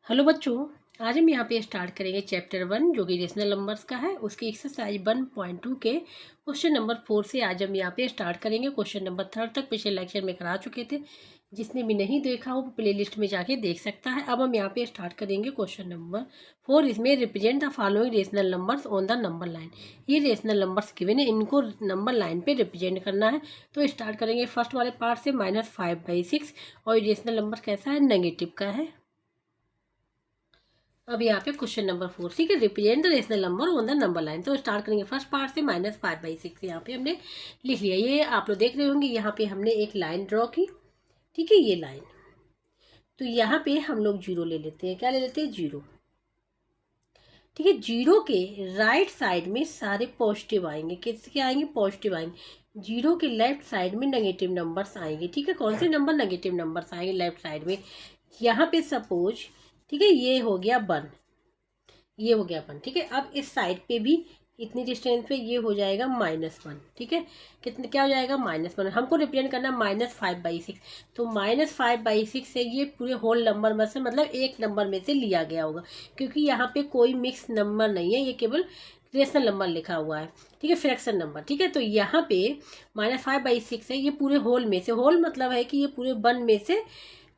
Hello बच्चों, आज हम यहाँ पे स्टार्ट करेंगे चैप्टर 1 जो कि रेशनल नंबर्स का है। उसकी एक्सरसाइज 1.2 के क्वेश्चन नंबर 4 से आज हम यहाँ पे स्टार्ट करेंगे। क्वेश्चन नंबर 3 तक पिछले लेक्चर में करा चुके थे। जिसने भी नहीं देखा हो प्ले लिस्ट में जाके देख सकता है। अब हम यहाँ पे स्टार्ट करेंगे क्वेश्चन नंबर 4। इसमें represent the following rational numbers on the number line. ये रेशनल नंबर्स गिवन है, इनको नंबर लाइन पे रिप्रेजेंट करना है। तो स्टार्ट करेंगे फर्स्ट वाले पार्ट से -5/6। और ये रेशनल नंबर कैसा है, नेगेटिव का है। अब यहाँ पे क्वेश्चन नंबर 4, ठीक है, represent the rational number on the number line. तो स्टार्ट करेंगे फर्स्ट पार्ट से -5/6। यहाँ पे हमने लिख लिया। ये आप लोग देख रहे होंगे, यहाँ पे हमने एक लाइन ड्रॉ की, ठीक है, ये लाइन। तो यहाँ पे हम लोग जीरो ले लेते हैं। क्या ले लेते हैं? जीरो, ठीक है। जीरो के राइट साइड में सारे पॉजिटिव आएंगे। किसके आएंगे? पॉजिटिव आएंगे। जीरो के लेफ्ट साइड में नेगेटिव नंबर्स आएंगे, ठीक है। कौन से नंबर? नेगेटिव नंबर्स आएंगे लेफ्ट साइड में। यहाँ पे सपोज, ठीक है, ये हो गया 1, ये हो गया 1, ठीक है। अब इस साइड पे भी इतनी डिस्टेंस पे ये हो जाएगा -1, ठीक है। कितने क्या हो जाएगा? -1। हमको रिप्रेजेंट करना -5/6। तो -5/6 से ये पूरे होल नंबर में से, मतलब एक नंबर में से लिया गया होगा, क्योंकि यहाँ पे कोई मिक्स नंबर नहीं है, ये केवल रेशनल नंबर लिखा हुआ है, ठीक है, फ्रैक्शन नंबर, ठीक है। तो यहाँ पे -5/6 है, ये पूरे होल में से, होल मतलब है कि ये पूरे 1 में से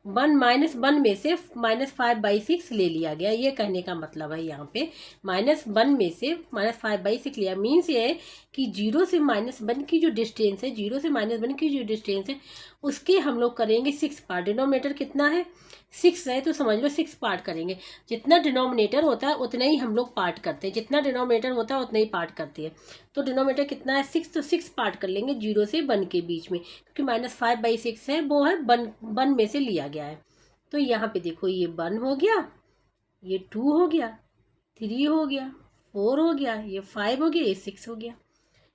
1 -1 में से -5/6 ले लिया गया। ये कहने का मतलब है यहाँ पे -1 में से -5/6 लिया। मीन्स ये है कि जीरो से -1 की जो डिस्टेंस है, जीरो से -1 की जो डिस्टेंस है, उसके हम लोग करेंगे 6 पार्ट। डिनोमिनेटर कितना है? 6 है, तो समझ लो 6 पार्ट करेंगे। जितना डिनोमिनेटर होता है उतना ही हम लोग पार्ट करते हैं, जितना डिनोमिनेटर होता है उतना ही पार्ट करते हैं। तो डिनोमिनेटर कितना है? 6, तो 6 पार्ट कर लेंगे जीरो से 1 के बीच में, क्योंकि -5/6 है, वो है 1 में से लिया गया है। तो यहाँ पे देखो, ये 1 हो गया, ये 2 हो गया, 3 हो गया, 4 हो गया, ये 5 हो गया, ये 6 हो गया,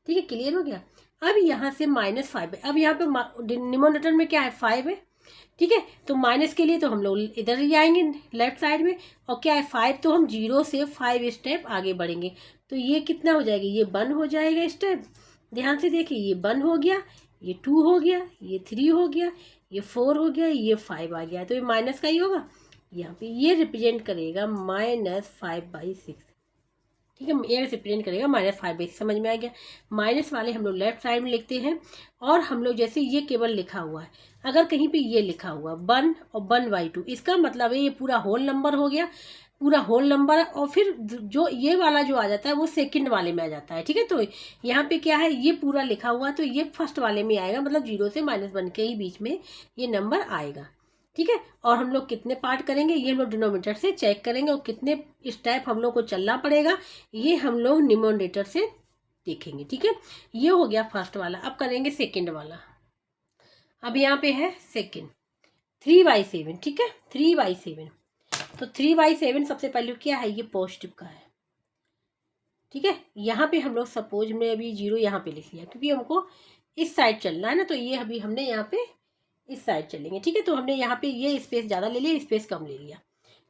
ठीक है। क्लियर हो गया। अब यहाँ से -5 है। अब यहाँ पे डिनोमिनेटर में क्या है? 5 है, ठीक है। तो माइनस के लिए तो हम लोग इधर ही आएंगे लेफ्ट साइड में। और क्या है? 5, तो हम जीरो से 5 स्टेप आगे बढ़ेंगे। तो ये कितना हो जाएगा? ये 1 हो जाएगा स्टेप। ध्यान से देखिए, ये 1 हो गया, ये 2 हो गया, ये 3 हो गया, ये 4 हो गया, ये 5 आ गया। तो ये माइनस का ही होगा। यहाँ पे ये रिप्रेजेंट करेगा -5/6, ठीक है। ये रिप्रेजेंट करेगा -5/6। समझ में आ गया। माइनस वाले हम लोग लेफ्ट साइड में लिखते हैं। और हम लोग जैसे ये केवल लिखा हुआ है, अगर कहीं पे ये लिखा हुआ 1 और 1/2, इसका मतलब है ये पूरा होल नंबर हो गया, पूरा होल नंबर है। और फिर जो ये वाला जो आ जाता है वो सेकंड वाले में आ जाता है, ठीक है। तो यहाँ पे क्या है? ये पूरा लिखा हुआ है, तो ये फर्स्ट वाले में आएगा, मतलब जीरो से -1 के ही बीच में ये नंबर आएगा, ठीक है। और हम लोग कितने पार्ट करेंगे ये हम लोग डिनोमिनेटर से चेक करेंगे, और कितने स्टेप हम लोग को चलना पड़ेगा ये हम लोग न्यूमरेटर से देखेंगे, ठीक है। ये हो गया फर्स्ट वाला। अब करेंगे सेकंड वाला। अब यहाँ पे है सेकंड, 3/7, ठीक है, 3/7। तो 3/7 सबसे पहले क्या है? ये पॉजिटिव का है, ठीक है। यहाँ पे हम लोग सपोज में अभी जीरो यहाँ पे लिख लिया, क्योंकि हमको इस साइड चलना है ना, तो ये अभी हमने यहाँ पे इस साइड चलेंगे, ठीक है। तो हमने यहाँ पे ये स्पेस ज़्यादा ले लिया, स्पेस कम ले लिया।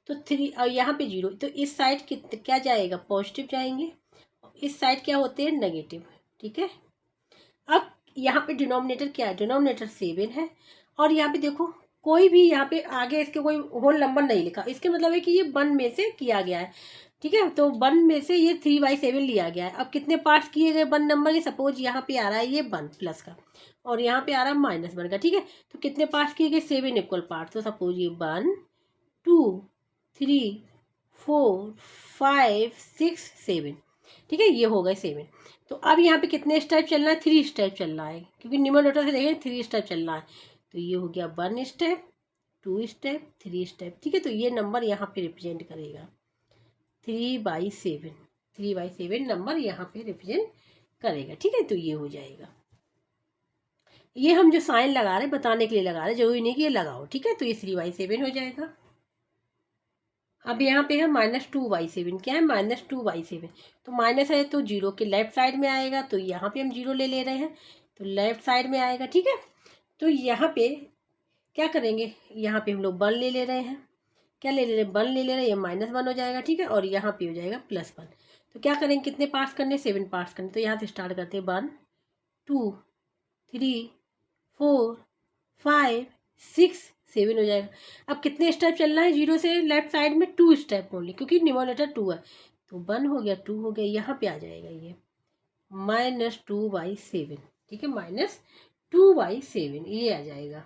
तो 3 और यहाँ पे जीरो, तो इस साइड क्या जाएगा? पॉजिटिव जाएंगे। इस साइड क्या होते हैं? नेगेटिव, ठीक है। अब यहाँ पे डिनोमिनेटर क्या है? डिनोमिनेटर 7 है। और यहाँ पे देखो, कोई भी यहाँ पे आगे इसके कोई होल नंबर नहीं लिखा, इसके मतलब है कि ये 1 में से किया गया है, ठीक है। तो 1 में से ये 3/7 लिया गया है। अब कितने पार्ट्स किए गए 1 नंबर के? सपोज यहाँ पे आ रहा है ये 1 प्लस का, और यहाँ पे आ रहा है -1 का, ठीक है। तो कितने पार्ट्स किए गए? 7 इक्वल पार्ट। तो सपोज ये 1 2 3 4 5 6 7, ठीक है, ये हो गए 7। तो अब यहाँ पे कितने स्टेप चलना है? 3 स्टेप चलना है, क्योंकि न्यूमरेटर से देखें 3 स्टेप चलना है। तो ये हो गया 1 स्टेप, 2 स्टेप, 3 स्टेप, ठीक है। तो ये नंबर यहाँ पे रिप्रेजेंट करेगा 3/7। 3/7 नंबर यहाँ पे रिप्रेजेंट करेगा, ठीक है। तो ये हो जाएगा। ये हम जो साइन लगा रहे हैं बताने के लिए लगा रहे हैं, जरूरी नहीं कि ये लगाओ, ठीक है। तो ये 3/7 हो जाएगा। अब यहाँ पे है -2/7। क्या है? -2/7। तो माइनस है तो जीरो के लेफ्ट साइड में आएगा, तो यहाँ पे हम जीरो ले रहे हैं, तो लेफ्ट साइड में आएगा, ठीक है। तो यहाँ पे क्या करेंगे? यहाँ पे हम लोग 1 ले रहे हैं। क्या ले रहे हैं? 1 ले रहे हैं, ये -1 हो जाएगा, ठीक है। और यहाँ पे हो जाएगा +1। तो क्या करेंगे? कितने पार्ट्स करने? 7 पार्ट्स करने। तो यहाँ से स्टार्ट करते हैं 1 2 3 4 5 6 7 हो जाएगा। अब कितने स्टेप चलना है जीरो से लेफ्ट साइड में? 2 स्टेप ओनली, क्योंकि न्यूमरेटर 2 है। तो 1 हो गया, 2 हो गया, यहाँ पे आ जाएगा ये -2/7। ठीक है, -2/7 ये आ जाएगा।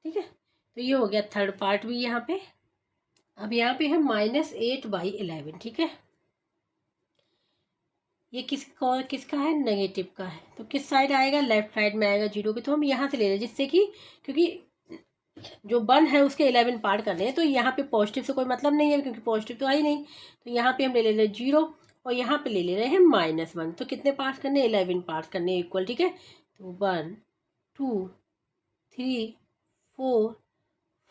ठीक है, तो ये हो गया थर्ड पार्ट भी यहाँ पे। अब यहाँ पे है -8/11। ठीक है, ये किसका है? नेगेटिव का है। तो किस साइड आएगा? लेफ्ट साइड में आएगा जीरो के। तो हम यहाँ से ले रहे हैं, जिससे कि क्योंकि जो 1 है उसके 11 पार्ट करने हैं, तो यहाँ पे पॉजिटिव से कोई मतलब नहीं है, क्योंकि पॉजिटिव तो है ही नहीं। तो यहाँ पे हम ले रहे हैं जीरो, और यहाँ पे ले रहे हैं -1। तो कितने पार्ट करने? 11 पार्ट करने इक्वल। ठीक है, तो 1 2 3 4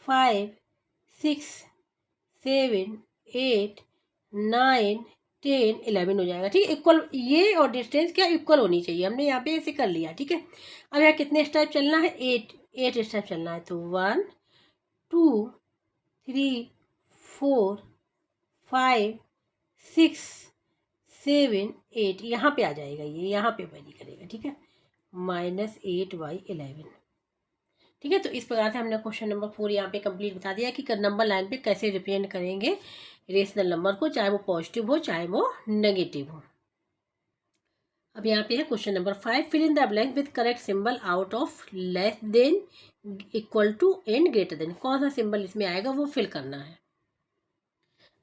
5 6 7 8 9 10 11 हो जाएगा। ठीक है, इक्वल। ये और डिस्टेंस क्या इक्वल होनी चाहिए, हमने यहाँ पे ऐसे कर लिया। ठीक है, अब यहाँ कितने स्टेप चलना है? 8 स्टेप चलना है। तो 1 2 3 4 5 6 7 8 यहाँ पे आ जाएगा, ये यहाँ पे वैरी करेगा। ठीक है, -8/11। ठीक है, तो इस प्रकार से हमने क्वेश्चन नंबर 4 यहाँ पे कंप्लीट बता दिया कि नंबर लाइन पे कैसे रिप्रेजेंट करेंगे रेशनल नंबर को, चाहे वो पॉजिटिव हो चाहे वो नेगेटिव हो। अब यहाँ पे है question number 5, fill in the blank with correct symbol out of less than, equal to and greater than. कौन सा सिंबल इसमें आएगा वो फिल करना है।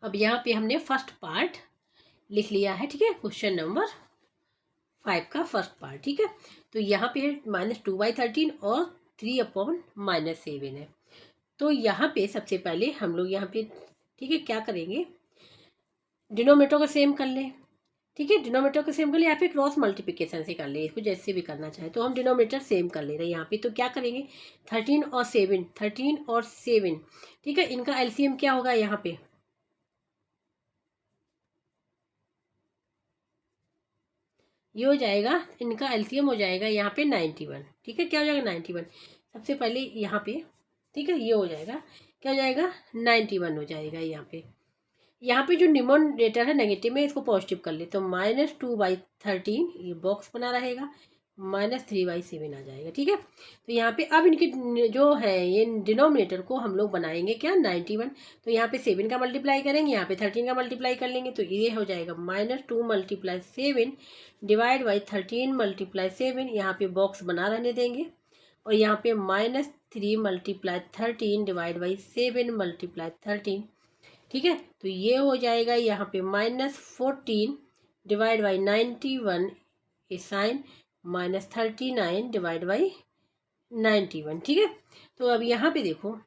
अब यहाँ पे हमने फर्स्ट पार्ट लिख लिया है। ठीक है, क्वेश्चन नंबर 5 का फर्स्ट पार्ट। ठीक है, तो यहाँ पे है -2/13 और 3/-7 है। तो यहाँ पे सबसे पहले हम लोग यहाँ पे, ठीक है, क्या करेंगे? डिनोमीटर को सेम कर लें। ठीक है, डिनोमीटर को सेम कर ले, या फिर क्रॉस मल्टीप्लिकेशन से कर ले, इसको जैसे भी करना चाहे। तो हम डिनोमीटर सेम कर ले रहे हैं यहाँ पे। तो क्या करेंगे? 13 और 7। ठीक है, इनका एलसीएम क्या होगा यहाँ पे? ये हो जाएगा, इनका एलसीएम हो जाएगा यहाँ पे 91। ठीक है, क्या हो जाएगा? 91। सबसे पहले यहाँ पे, ठीक है, ये हो जाएगा, क्या हो जाएगा? 91 हो जाएगा यहाँ पे। यहाँ पे जो न्यूमरेटर है नेगेटिव में, इसको पॉजिटिव कर ले, तो -2/13 ये बॉक्स बना रहेगा, -3/7 आ जाएगा। ठीक है, तो यहाँ पे अब इनके जो है ये डिनोमिनेटर को हम लोग बनाएंगे क्या? 91। तो यहाँ पे 7 का मल्टीप्लाई करेंगे, यहाँ पे 13 का मल्टीप्लाई कर लेंगे, तो ये हो जाएगा -2 × 7 डिवाइड बाई 13 × 7। यहाँ पे बॉक्स बना रहने देंगे, और यहाँ पे -3 × 13 डिवाइड बाई 7 × 13। ठीक है, तो ये हो जाएगा यहाँ पे -14 डिवाइड बाई 91 इस साइन -39 डिवाइड बाई 91। ठीक है, तो अब यहाँ पे देखो,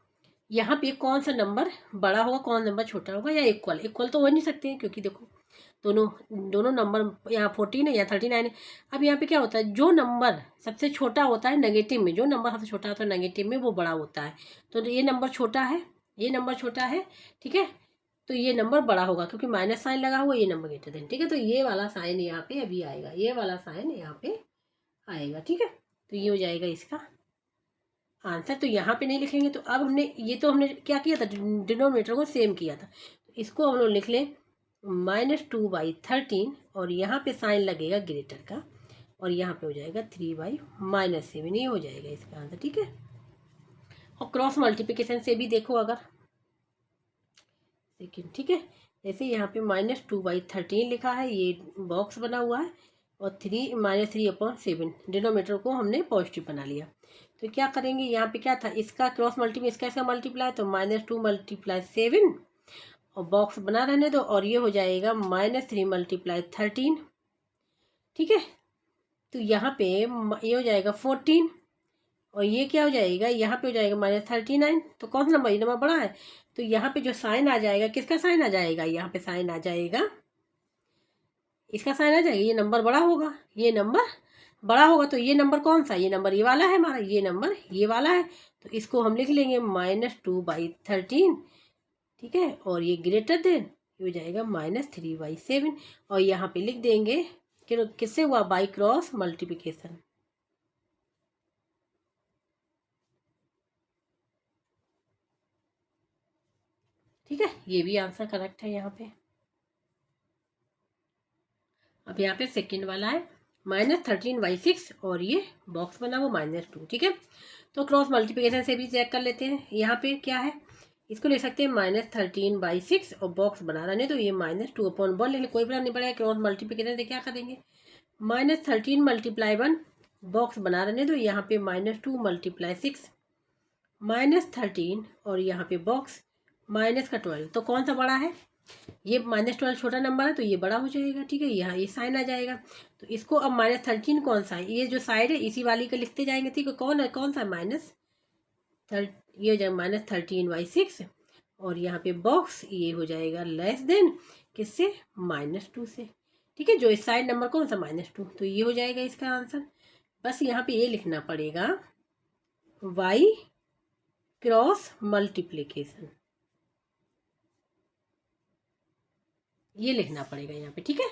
यहाँ पे कौन सा नंबर बड़ा होगा, कौन नंबर छोटा होगा, या इक्वल? इक्वल तो हो नहीं सकते हैं, क्योंकि देखो दोनों दोनों नंबर, यहाँ 14 है, यहाँ 39 है। अब यहाँ पे क्या होता है? जो नंबर सबसे छोटा होता है नेगेटिव में, जो नंबर सबसे छोटा होता है नेगेटिव में, वो बड़ा होता है। तो ये नंबर छोटा है, ये नंबर छोटा है। ठीक है, तो ये नंबर बड़ा होगा, क्योंकि माइनस साइन लगा हुआ, ये नंबर ग्रेटर देन। ठीक है, तो ये वाला साइन यहाँ पे अभी आएगा, ये वाला साइन यहाँ पे आएगा। ठीक है, तो ये हो जाएगा इसका आंसर। तो यहाँ पे नहीं लिखेंगे। तो अब हमने ये, तो हमने क्या किया था? डिनोमिनेटर को सेम किया था। तो इसको हम लोग लिख लें -2/13, और यहाँ पे साइन लगेगा ग्रेटर का, और यहाँ पे हो जाएगा 3/-7। ये हो जाएगा इसका आंसर। ठीक है, और क्रॉस मल्टीप्लिकेशन से भी देखो अगर, लेकिन ठीक है, जैसे यहाँ पे -2/13 लिखा है, ये बॉक्स बना हुआ है, और -3/7 डिनोमीटर को हमने पॉजिटिव बना लिया। तो क्या करेंगे? यहाँ पे क्या था? इसका क्रॉस मल्टीप्लाई, इसका मल्टीप्लाई, तो -2 × 7, और बॉक्स बना रहने दो, और ये हो जाएगा -3 × 13। ठीक है, तो यहाँ पे ये हो जाएगा 14, और ये क्या हो जाएगा? यहाँ पे हो जाएगा -39। तो कौन सा नंबर? ये नंबर बड़ा है। तो यहाँ पे जो साइन आ जाएगा, किसका साइन आ जाएगा? यहाँ पे साइन आ जाएगा, इसका साइन आ जाएगा, ये नंबर बड़ा होगा, ये नंबर बड़ा होगा। तो ये नंबर कौन सा? ये नंबर ये वाला है हमारा, ये नंबर ये वाला है। तो इसको हम लिख लेंगे -2/13। ठीक है, और ये ग्रेटर देन, ये हो जाएगा -3/7, और यहाँ पे लिख देंगे कि किससे हुआ? By cross multiplication. ठीक है, ये भी आंसर करेक्ट है यहाँ पे। अब यहाँ पे सेकंड वाला है, -13/6 और ये बॉक्स बना वो -2, ठीक है। तो क्रॉस मल्टीप्लिकेशन से भी चेक कर लेते हैं। यहाँ पे क्या है, इसको ले सकते हैं -13/6 और बॉक्स बना रहने तो ये -2/1 लेकिन कोई प्रॉब्लम नहीं पड़ेगा। क्रॉस मल्टीप्लिकेशन से क्या करेंगे, -13 × 1 बॉक्स बना रहने तो यहाँ पे -2 × 6 -13 और यहाँ पे बॉक्स -12। तो कौन सा बड़ा है, ये -12 छोटा नंबर है तो ये बड़ा हो जाएगा, ठीक है। यहाँ ये साइन आ जाएगा तो इसको अब -13 कौन सा है, ये जो साइड है इसी वाली का लिखते जाएंगे, ठीक है। कौन है, कौन सा ये हो जाएगा -13/6 और यहाँ पे बॉक्स ये हो जाएगा लेस देन किससे, -2 से, ठीक है। जो इस साइड नंबर कौन सा -2, तो ये हो जाएगा इसका आंसर। बस यहाँ पे ये लिखना पड़ेगा y क्रॉस मल्टीप्लिकेशन, ये लिखना पड़ेगा यहाँ पे, ठीक है।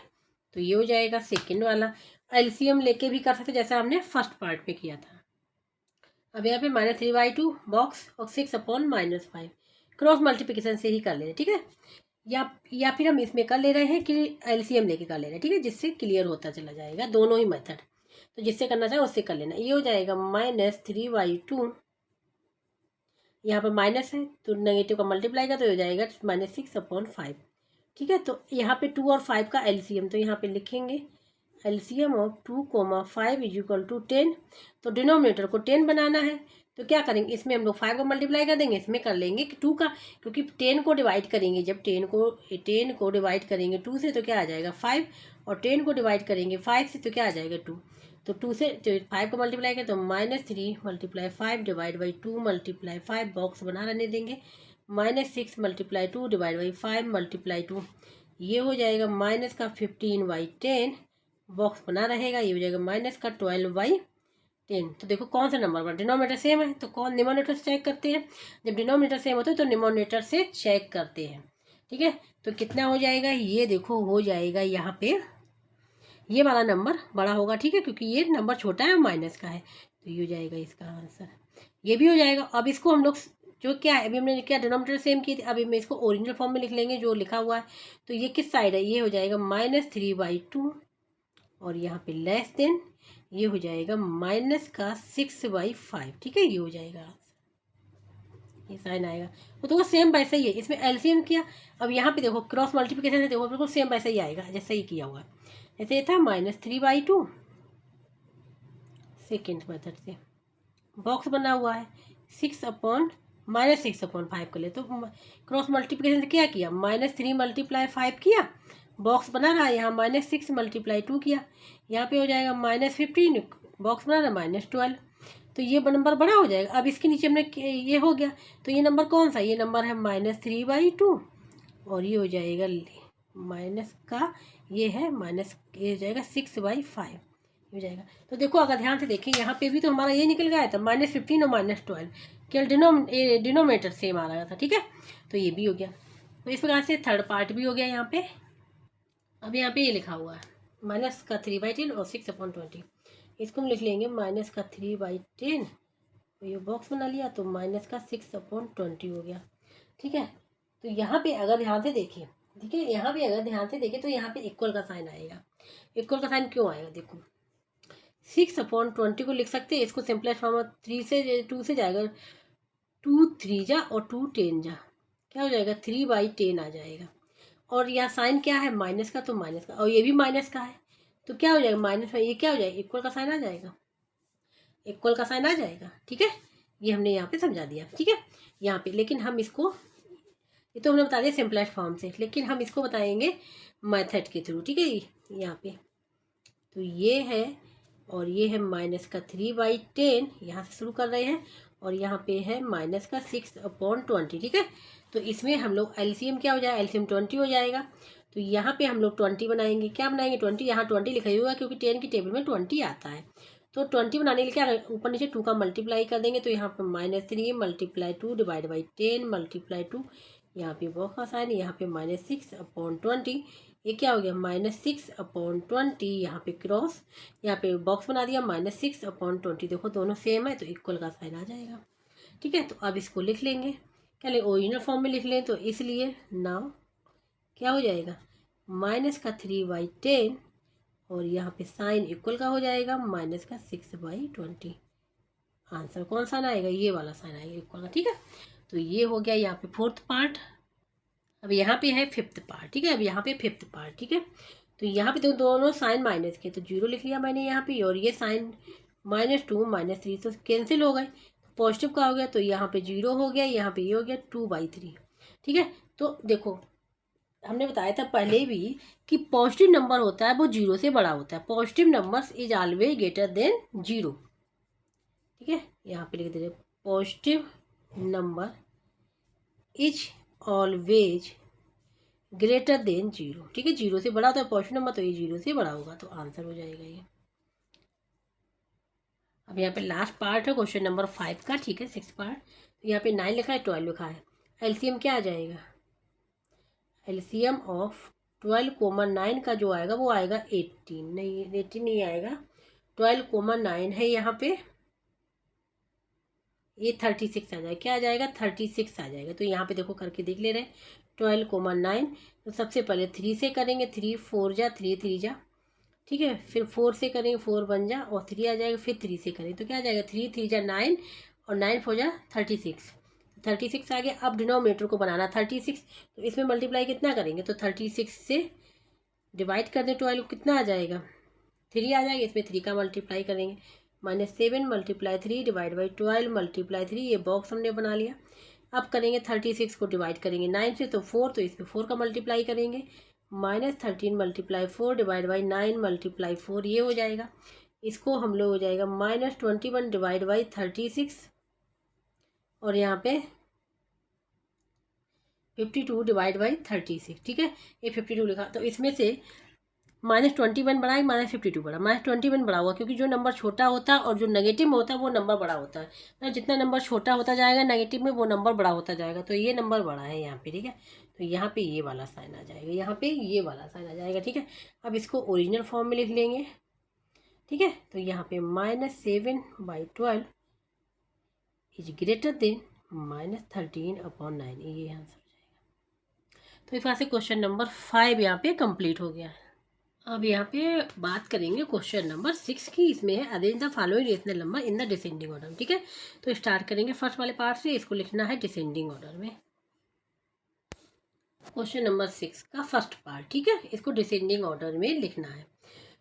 तो ये हो जाएगा सेकंड वाला। एलसीएम लेके भी कर सकते जैसा हमने फर्स्ट पार्ट में किया था। अब यहाँ पे -3/2 बॉक्स और 6/-5 क्रॉस मल्टीप्लिकेशन से ही कर ले रहे हैं, ठीक है। या फिर हम इसमें कर ले रहे हैं कि एलसीएम लेके कर ले रहे हैं, ठीक है, जिससे क्लियर होता चला जाएगा दोनों ही मेथड। तो जिससे करना चाहे उससे कर लेना। ये हो जाएगा -3/2, यहाँ पर माइनस है तो नेगेटिव का मल्टीप्लाई का तो हो जाएगा -6/5, ठीक है। तो यहाँ पे 2 और 5 का एलसीएम, तो यहाँ पे लिखेंगे एलसीएम ऑफ 2, 5 = 10। तो डिनोमिनेटर को 10 बनाना है तो क्या करेंगे, इसमें हम लोग 5 का मल्टीप्लाई कर देंगे, इसमें कर लेंगे 2 का, क्योंकि 10 को डिवाइड करेंगे, जब 10 को डिवाइड करेंगे 2 से तो क्या आ जाएगा 5, और 10 को डिवाइड करेंगे 5 से तो क्या आ जाएगा 2। तो 2 से तो 5 को मल्टीप्लाई करें तो -3 × 5 / 2 × 5 बॉक्स बना रहने देंगे। -6 × 2 / 5 × 2 ये हो जाएगा -15/10 बॉक्स बना रहेगा। ये हो जाएगा -12/10। तो देखो कौन सा नंबर बना, डिनोमिनेटर सेम है तो कौन निमोनेटर से चेक करते हैं, जब डिनोमिनेटर सेम होता है तो निमोनेटर से चेक करते हैं, ठीक है। तो कितना हो जाएगा, ये देखो हो जाएगा यहाँ पे ये वाला नंबर बड़ा होगा, ठीक है, क्योंकि ये नंबर छोटा है और माइनस का है, तो ये हो जाएगा इसका आंसर। ये भी हो जाएगा। अब इसको हम लोग जो क्या है, अभी हमने क्या डिनोमिनेटर सेम की थी, अभी मैं इसको ओरिजिनल फॉर्म में लिख लेंगे जो लिखा हुआ है। तो ये किस साइड है, ये हो जाएगा -3/2 और यहाँ पे लेस देन ये हो जाएगा -6/5, ठीक है। ये हो जाएगा, ये साइन आएगा। वो तो सेम वैसे ही है, इसमें एलसीएम किया। अब यहाँ पे देखो क्रॉस मल्टीप्लिकेशन है, देखो बिल्कुल सेम वैसे ही आएगा जैसे ही किया हुआ। जैसे ये था -3/2 सेकेंड मेथड से बॉक्स बना हुआ है 6/-6/5 कर ले, तो क्रॉस मल्टीप्लिकेशन से क्या किया, -3 × 5 किया, बॉक्स बना रहा है यहाँ -6 × 2 किया, यहाँ पे हो जाएगा -15, बॉक्स बना रहा है -12। तो ये नंबर बड़ा हो जाएगा। अब इसके नीचे हमने ये हो गया, तो ये नंबर कौन सा, ये नंबर है -3/2 और ये हो जाएगा माइनस का ये है ये हो जाएगा 6/5 हो जाएगा। तो देखो अगर ध्यान से देखें यहाँ पे भी तो हमारा ये निकल गया था -15 और -12, केवल डिनोमिनेटर सेम आ रहा था, ठीक है। तो ये भी हो गया। तो इस प्रकार से थर्ड पार्ट भी हो गया यहाँ पे। अब यहाँ पे ये लिखा हुआ है -3/10 और 6/20, इसको हम लिख लेंगे -3/10, तो ये बॉक्स बना लिया तो -6/20 हो गया, ठीक है। तो यहाँ पे अगर ध्यान से देखें, ठीक है, यहाँ पे अगर ध्यान से देखें तो यहाँ पे इक्वल का साइन आएगा। इक्वल का साइन क्यों आएगा, देखो 6/20 को लिख सकते हैं, इसको सिंपलेस्ट फॉर्म 3 से 2 से जाएगा, 2 3 जा और 2 10 जा, क्या हो जाएगा 3/10 आ जाएगा। और यहाँ साइन क्या है माइनस का, तो माइनस का, और ये भी माइनस का है तो क्या हो जाएगा माइनस में, ये क्या हो जाएगा इक्वल का साइन आ जाएगा, इक्वल का साइन आ जाएगा, ठीक है। ये हमने यहाँ पे समझा दिया, ठीक है। यहाँ पे लेकिन हम इसको, ये तो हमने बता दिया सिंपलेस्ट फॉर्म से, लेकिन हम इसको बताएंगे मेथड के थ्रू, ठीक है। यहाँ पे तो ये है और ये है -3/10, यहाँ से शुरू कर रहे हैं, और यहाँ पे है -6/20, ठीक है। तो इसमें हम लोग एलसीएम क्या हो जाएगा, एलसीएम 20 हो जाएगा। तो यहाँ पे हम लोग 20 बनाएंगे, क्या बनाएंगे 20, यहाँ 20 लिखा हुआ है क्योंकि 10 की टेबल में 20 आता है। तो 20 बनाने के लिए क्या ऊपर नीचे 2 का मल्टीप्लाई कर देंगे, तो यहाँ पर -3 × 2 / 10 × 2, यहाँ पे बॉक्स का साइन, यहाँ पे -6/20, ये क्या हो गया -6/20, यहाँ पे क्रॉस, यहाँ पे बॉक्स बना दिया -6/20, देखो दोनों सेम है तो इक्वल का साइन आ जाएगा, ठीक है। तो अब इसको लिख लेंगे, क्या लें ओरिजिनल फॉर्म में लिख लें, तो इसलिए नाउ क्या हो जाएगा -3/10 और यहाँ पे साइन इक्वल का हो जाएगा माइनस का 6/20। आंसर कौन सा आएगा, ये वाला साइन आएगा इक्वल का, ठीक है। तो ये हो गया यहाँ पे फोर्थ पार्ट। अब यहाँ पे है फिफ्थ पार्ट, ठीक है। अब यहाँ पे फिफ्थ पार्ट, ठीक है। तो यहाँ पे तो दोनों साइन माइनस के, तो 0 लिख लिया मैंने यहाँ पे, और ये साइन -2 -3 तो कैंसिल हो गए, पॉजिटिव का हो गया, तो यहाँ पे 0 हो गया, यहाँ पे ये हो गया 2/3, ठीक है। तो देखो हमने बताया था पहले भी कि पॉजिटिव नंबर होता है वो 0 से बड़ा होता है। Positive numbers is always greater than 0, ठीक है। यहाँ पे लिख दे रहे positive number is always greater than 0, ठीक है। 0 से बड़ा होता है पॉजिटिव नंबर, तो ये 0 से बड़ा होगा, तो आंसर हो जाएगा ये। अब यहाँ पे लास्ट पार्ट है क्वेश्चन नंबर 5 का, ठीक है, 6 पार्ट। तो यहाँ पे 9 लिखा है, 12 लिखा है। एलसीएम क्या आ जाएगा, एलसीएम ऑफ 12,9 का जो आएगा वो आएगा 18, नहीं 18 नहीं आएगा, 12,9 है यहाँ पे, ये 36 आ जाएगा, क्या आ जाएगा 36 आ जाएगा। तो यहाँ पे देखो करके देख ले रहे हैं 12,9। तो सबसे पहले 3 से करेंगे, 3 4 जा 3 3 जा, ठीक है। फिर 4 से करेंगे, 4 बन जा और 3 आ जाएगा, फिर 3 से करेंगे तो क्या आ जाएगा 3 3 जा 9 और 9 4 जा 36, 36 आ गया। अब डिनोमिनेटर को बनाना 36, तो इसमें मल्टीप्लाई कितना करेंगे, तो 36 से डिवाइड कर दें 12, कितना आ जाएगा 3 आ जाएगा, इसमें 3 का मल्टीप्लाई करेंगे, -7 × 3 डिवाइड बाई 12 × 3, ये बॉक्स हमने बना लिया। अब करेंगे 36 को डिवाइड करेंगे 9 से, तो 4, तो इसमें 4 का मल्टीप्लाई करेंगे, -13 × 4 डिवाइड बाई 9 × 4, ये हो जाएगा। इसको हम लोग हो जाएगा -21 डिवाइड बाई 36, और यहाँ पे 52 डिवाइड बाई 36, ठीक है। ये 52 लिखा, तो इसमें से -21 बड़ा है, -52 बड़ा, -21 बड़ा हुआ, क्योंकि जो नंबर छोटा होता है और जो नेगेटिव में होता है वो नंबर बड़ा होता है। तो जितना नंबर छोटा होता जाएगा नेगेटिव में, वो नंबर बड़ा होता जाएगा, तो ये नंबर बड़ा है यहाँ पे, ठीक है। तो यहाँ पे ये वाला साइन आ जाएगा, यहाँ पे ये वाला साइन आ जाएगा, ठीक है। अब इसको ओरिजिनल फॉर्म में लिख लेंगे, ठीक है। तो यहाँ पे -7/12 इज ग्रेटर देन -13/9, ये आंसर हो जाएगा। तो इस वजह से क्वेश्चन नंबर 5 यहाँ पे कंप्लीट हो गया है। अब यहाँ पे बात करेंगे क्वेश्चन नंबर 6 की। इसमें है arrange the following rational number in the descending order, ठीक है। तो स्टार्ट करेंगे फर्स्ट वाले पार्ट से, इसको लिखना है डिसेंडिंग ऑर्डर में। क्वेश्चन नंबर 6 का फर्स्ट पार्ट, ठीक है, इसको डिसेंडिंग ऑर्डर में लिखना है।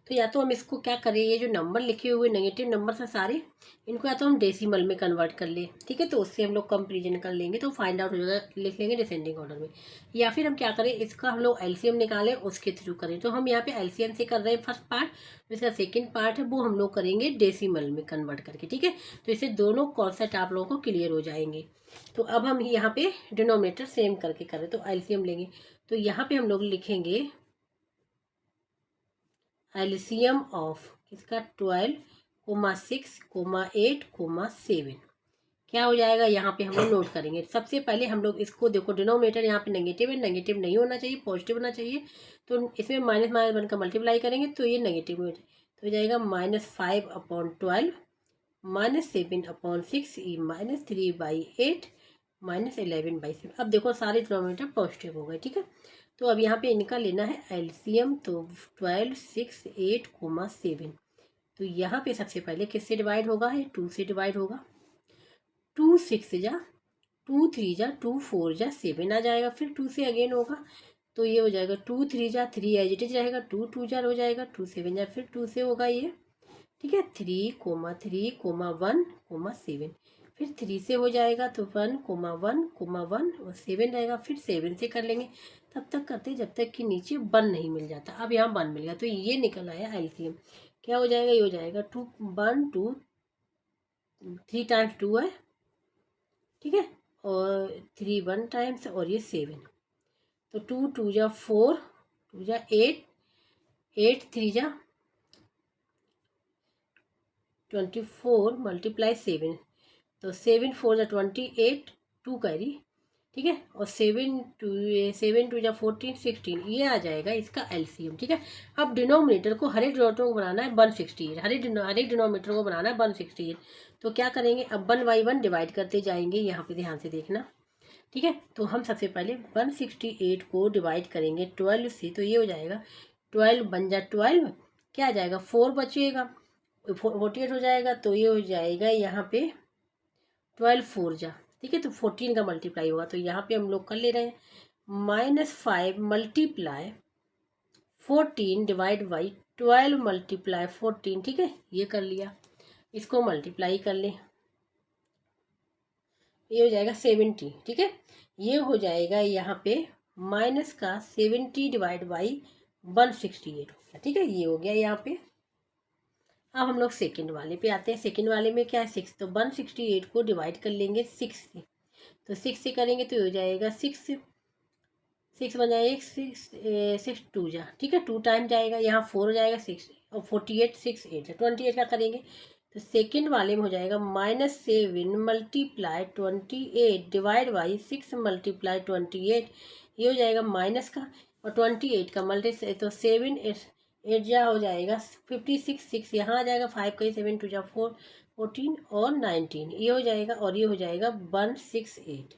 तो या तो हम इसको क्या करें, ये जो नंबर लिखे हुए नेगेटिव नंबर हैं सारे, इनको या तो हम डेसिमल में कन्वर्ट कर ले, ठीक है, तो उससे हम लोग कंपेरिजन कर लेंगे, तो फाइंड आउट हो जाएगा, लिख लेंगे डिसेंडिंग ऑर्डर में। या फिर हम क्या करें, इसका हम लोग एलसीएम निकालें, उसके थ्रू करें। तो हम यहाँ पे एलसीएम से कर रहे हैं फर्स्ट पार्ट, इसका सेकेंड पार्ट है वो हम लोग करेंगे डेसिमल में कन्वर्ट करके, ठीक है। तो इससे दोनों कॉन्सेप्ट आप लोगों को क्लियर हो जाएंगे। तो अब हम यहाँ पे डिनोमिनेटर सेम करके करें, तो एलसीएम लेंगे, तो यहाँ पे हम लोग लिखेंगे एलसीएम ऑफ किसका 12, 6, 8, 7, क्या हो जाएगा, यहाँ पे हम लोग नोट करेंगे। सबसे पहले हम लोग इसको देखो, डिनोमिनेटर यहाँ पे नेगेटिव है, नेगेटिव नहीं होना चाहिए, पॉजिटिव होना चाहिए। तो इसमें -1 का मल्टीप्लाई करेंगे तो ये नेगेटिव में, तो हो जाएगा -5/12 -7/6 -3/8 -11/7। अब देखो सारे डिनोमिनेटर पॉजिटिव हो गए, ठीक है। तो अब यहाँ पे इनका लेना है एलसीएम, तो 12, 6, 8, 7। तो यहाँ पे सबसे पहले किससे डिवाइड होगा, है 2 से डिवाइड होगा, 2 6 जा 2 3 जा 2 4 जा 7 आ जाएगा, फिर 2 से अगेन होगा, तो ये हो जाएगा 2 3 जा 3 एज इट इज रहेगा, 2 2 जा हो जाएगा, 2 7 जा फिर 2 से होगा ये, ठीक है। 3, 3, 1, 7, फिर 3 से हो जाएगा, तो 1, 1 और 7 रहेगा, फिर 7 से कर लेंगे, तब तक करते जब तक कि नीचे 1 नहीं मिल जाता। अब यहाँ 1 मिल गया, तो ये निकल आया एलसीएम, क्या हो जाएगा, ये हो जाएगा 2 1 2 3 टाइम्स 2 है, ठीक है, और 3 1 टाइम्स, और ये 7, तो 2 2 जा 4, 2 जा 8, 8 3 जा 24 × 7, तो 7 4 जा 28, 2 कैरी, ठीक है, और 7 2 जा 14 16, ये आ जाएगा इसका एलसीएम, ठीक है। अब डिनोमिनेटर को हर एक डिनोमिनेटर को बनाना है 168, हर एक डिनोमिनेटर को बनाना है 168। तो क्या करेंगे, अब 1/1 डिवाइड करते जाएंगे, यहाँ पे ध्यान से देखना, ठीक है। तो हम सबसे पहले 168 को डिवाइड करेंगे 12 से, तो ये हो जाएगा 12 1 जा 12 क्या आ जाएगा 4 बचेगा, 48 हो जाएगा। तो ये हो जाएगा यहाँ पे 12 4 जा, ठीक है। तो 14 का मल्टीप्लाई होगा, तो यहाँ पे हम लोग कर ले रहे हैं -5 मल्टीप्लाई 14 डिवाइड बाई 12 मल्टीप्लाई 14, ठीक है। ये कर लिया, इसको मल्टीप्लाई कर ले, ये हो जाएगा 70, ठीक है। ये हो जाएगा यहाँ पे माइनस का 70 डिवाइड बाई 168 हो गया, ठीक है। ये हो गया यहाँ पे। अब हम लोग सेकंड वाले पे आते हैं। सेकंड वाले में क्या है 6, तो 168 को डिवाइड कर लेंगे 6 से, तो 6 से करेंगे तो हो जाएगा 6 बन जाएगा 6 2 जा, ठीक है। 2 टाइम जाएगा, यहाँ 4 हो जाएगा 6 और 48 6 8 28 का करेंगे, तो सेकंड वाले में हो जाएगा -7 मल्टीप्लाई 28 डिवाइड बाई 6 मल्टीप्लाई 28, ये हो जाएगा माइनस का, और 28 का मल्टी तो 7 8 जा हो जाएगा 56 6 यहाँ आ जाएगा 5 कहीं 7 2 जा 4 14 और 19, ये हो जाएगा, और ये हो जाएगा 168,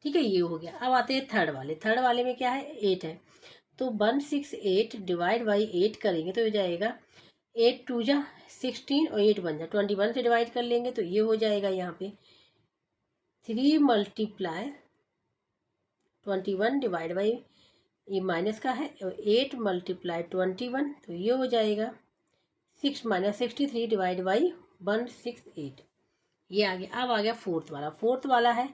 ठीक है। ये हो गया। अब आते हैं थर्ड वाले। थर्ड वाले में क्या है 8 है, तो 168 डिवाइड बाई 8 करेंगे तो हो जाएगा 8 2 जा 16 और 8 1 जा 21 से डिवाइड कर लेंगे, तो ये हो जाएगा यहाँ पे 3 मल्टीप्लाई 21 डिवाइड बाई, ये माइनस का है, और 8 मल्टीप्लाई 21, तो ये हो जाएगा 6 -63 डिवाइड बाई 168, ये आ गया। अब आ गया फोर्थ वाला। फोर्थ वाला है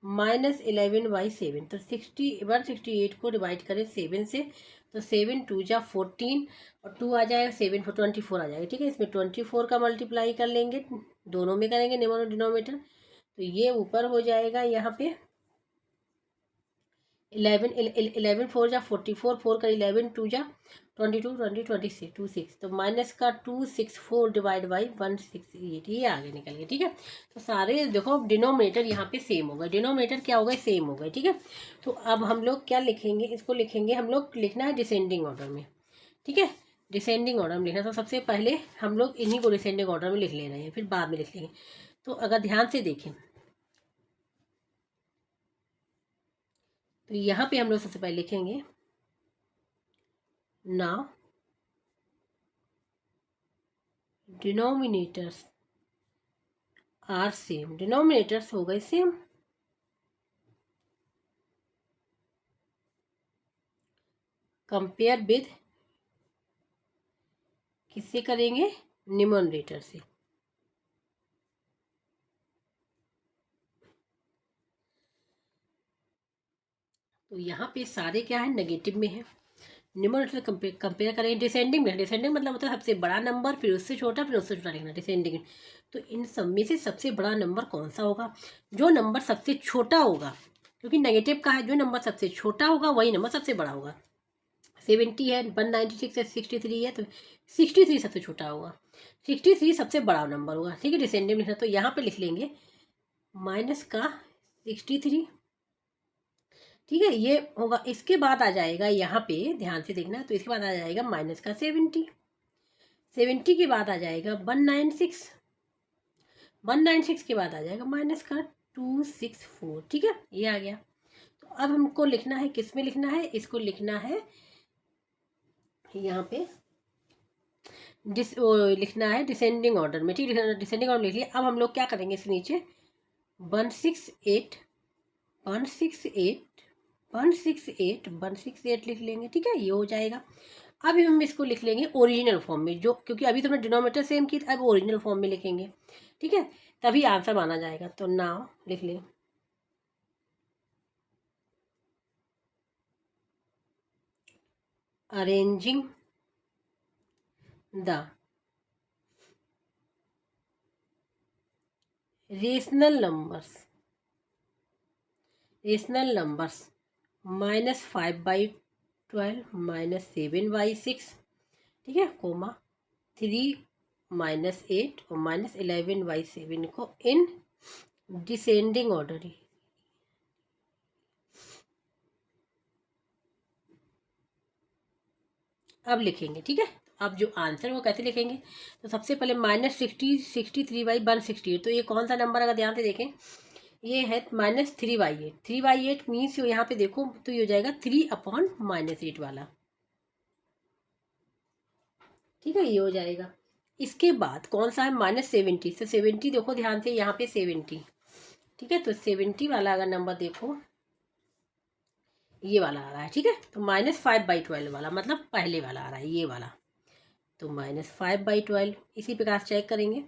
-11/7, तो 168 को डिवाइड करें 7 से, तो 7 2 जा 14 और 2 आ जाएगा 7 for 24 आ जाएगा, ठीक है। इसमें 24 का मल्टीप्लाई कर लेंगे, दोनों में करेंगे डिनोमिनेटर, तो ये ऊपर हो जाएगा यहाँ पे 11 4 जा 44, 4 का 11 2 जा 22 20 26 26, तो माइनस का 264 डिवाइड बाई 168, ये आगे निकल गया, ठीक है। तो सारे देखो डिनोमिनेटर यहाँ पे सेम हो गए, डिनोमिनेटर क्या हो गए सेम हो गए, ठीक है। तो अब हम लोग क्या लिखेंगे, इसको लिखेंगे, हम लोग लिखना है डिसेंडिंग ऑर्डर में, ठीक है। डिसेंडिंग ऑर्डर में लिखना, तो सबसे पहले हम लोग इन्हीं को डिसेंडिंग ऑर्डर में लिख ले रहे हैं, फिर बाद में लिख लेंगे। तो अगर ध्यान से देखें तो यहाँ पे हम लोग सबसे पहले लिखेंगे now denominators are same, denominators हो गए सेम, कंपेयर विद, किससे करेंगे न्यूमरेटर से, तो यहाँ पे सारे क्या है नेगेटिव में है। न्यूमरेटर कंपेयर करेंगे डिसेंडिंग में, डिसेंडिंग मतलब होता है सबसे बड़ा नंबर फिर उससे छोटा फिर उससे छोटा लिखना डिसेंडिंग। तो इन सब में से सबसे बड़ा नंबर कौन सा होगा, जो नंबर सबसे छोटा होगा, क्योंकि नेगेटिव का है, जो नंबर सबसे छोटा होगा वही नंबर सबसे बड़ा होगा। 70 है, 196 है, 63 है, तो 63 सबसे छोटा होगा, 63 सबसे बड़ा नंबर होगा, ठीक है। डिसेंडिंग लिखना, तो यहाँ पे लिख लेंगे माइनस का 63, ठीक है। ये होगा, इसके बाद आ जाएगा यहाँ पे ध्यान से देखना, तो इसके बाद आ जाएगा माइनस का 70, 70 के बाद आ जाएगा 196, 196 के बाद आ जाएगा माइनस का 264, ठीक है। ये आ गया। तो अब हमको लिखना है, किस में लिखना है, इसको लिखना है यहाँ पे लिखना है डिसेंडिंग ऑर्डर में, ठीक है। डिसेंडिंग ऑर्डर लिख लिया। अब हम लोग क्या करेंगे, इसके नीचे 168 168 168 168 लिख लेंगे, ठीक है। ये हो जाएगा। अब हम इसको लिख लेंगे ओरिजिनल फॉर्म में, जो क्योंकि अभी तो हमने डिनोमिनेटर सेम की, अब ओरिजिनल फॉर्म में लिखेंगे, ठीक है, तभी आंसर माना जाएगा। तो नाउ लिख लें अरेंजिंग द रेशनल नंबर्स -5/12 -7/6, ठीक है, कोमा 3 -8 और -11/7 को इन डिसेंडिंग ऑर्डर अब लिखेंगे, ठीक है। अब जो आंसर वो कैसे लिखेंगे, तो सबसे पहले -63/168, तो ये कौन सा नंबर, अगर ध्यान से देखें ये है -3/8, 3/8 मीन्स यहाँ पे देखो तो ये हो जाएगा 3/-8 वाला, ठीक है, ये हो जाएगा। इसके बाद कौन सा है, -70, तो 70 देखो ध्यान से, यहाँ पे 70, ठीक है, तो 70 वाला अगर नंबर देखो ये वाला आ रहा है, ठीक है, तो -5/12 वाला मतलब पहले वाला आ रहा है ये वाला, तो -5/12 इसी प्रकार से चेक करेंगे।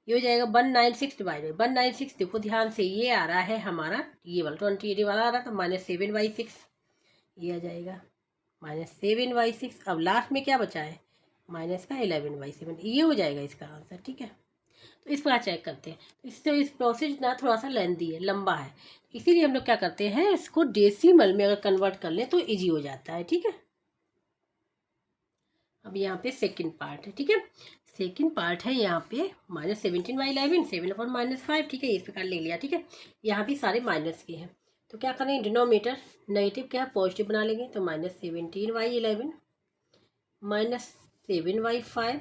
ये हो जाएगा 196 डिवाइडेड 196, देखो ध्यान से ये आ रहा है हमारा ये वाला 28 वाला आ रहा था, -7/6 ये आ जाएगा, -7/6। अब लास्ट में क्या बचा है, माइनस का 11/7, ये हो जाएगा इसका आंसर, ठीक है। तो इस पर चेक करते हैं, तो इससे इस प्रोसेस ना थोड़ा सा लेंदी है, लंबा है, इसीलिए हम लोग क्या करते हैं, इसको डेसिमल में अगर कन्वर्ट कर लें तो इजी हो जाता है, ठीक है। अब यहाँ पे सेकंड पार्ट है, ठीक है, सेकंड पार्ट है यहाँ पे -17/11 7/-5, ठीक है, इस प्रकार ले लिया, ठीक है। यहाँ भी सारे माइनस के हैं, तो क्या करें, डिनोमीटर नेगेटिव क्या पॉजिटिव बना लेंगे, तो -17/11 -7/5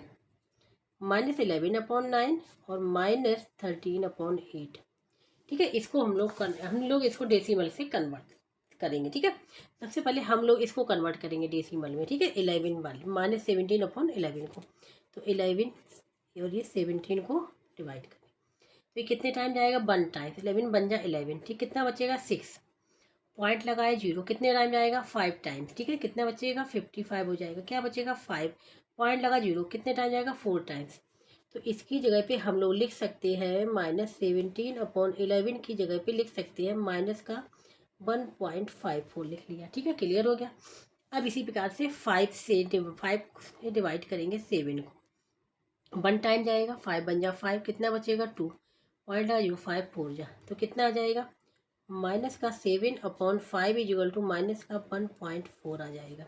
-11/9 और -13/8, ठीक है। इसको हम लोग इसको डेसिमल से कन्वर्ट करेंगे, ठीक है। सबसे पहले हम लोग इसको कन्वर्ट करेंगे डेसिमल में, ठीक है, 11 वाले -17/11 को, तो 11 और ये 17 को डिवाइड करें, तो ये कितने टाइम जाएगा, 1 टाइम, 11 बन जाए 11, ठीक, कितना बचेगा 6, पॉइंट लगाए 0, कितने टाइम जाएगा 5 टाइम्स, ठीक है, कितना बचेगा 55 हो जाएगा, क्या बचेगा 5, पॉइंट लगा 0, कितने टाइम जाएगा 4 टाइम्स। तो इसकी जगह पे हम लोग लिख सकते हैं -17/11 की जगह पे लिख सकते हैं माइनस का 1.54 लिख लिया, ठीक है, क्लियर हो गया। अब इसी प्रकार से 5 से डिवाइड करेंगे 7 को, 1 टाइम जाएगा, 5 बन जा 5, कितना बचेगा 2, पॉइंट लगा 0, 5 4 जा, तो कितना आ जाएगा माइनस का 7/5 इक्वल टू माइनस का 1.4 आ जाएगा।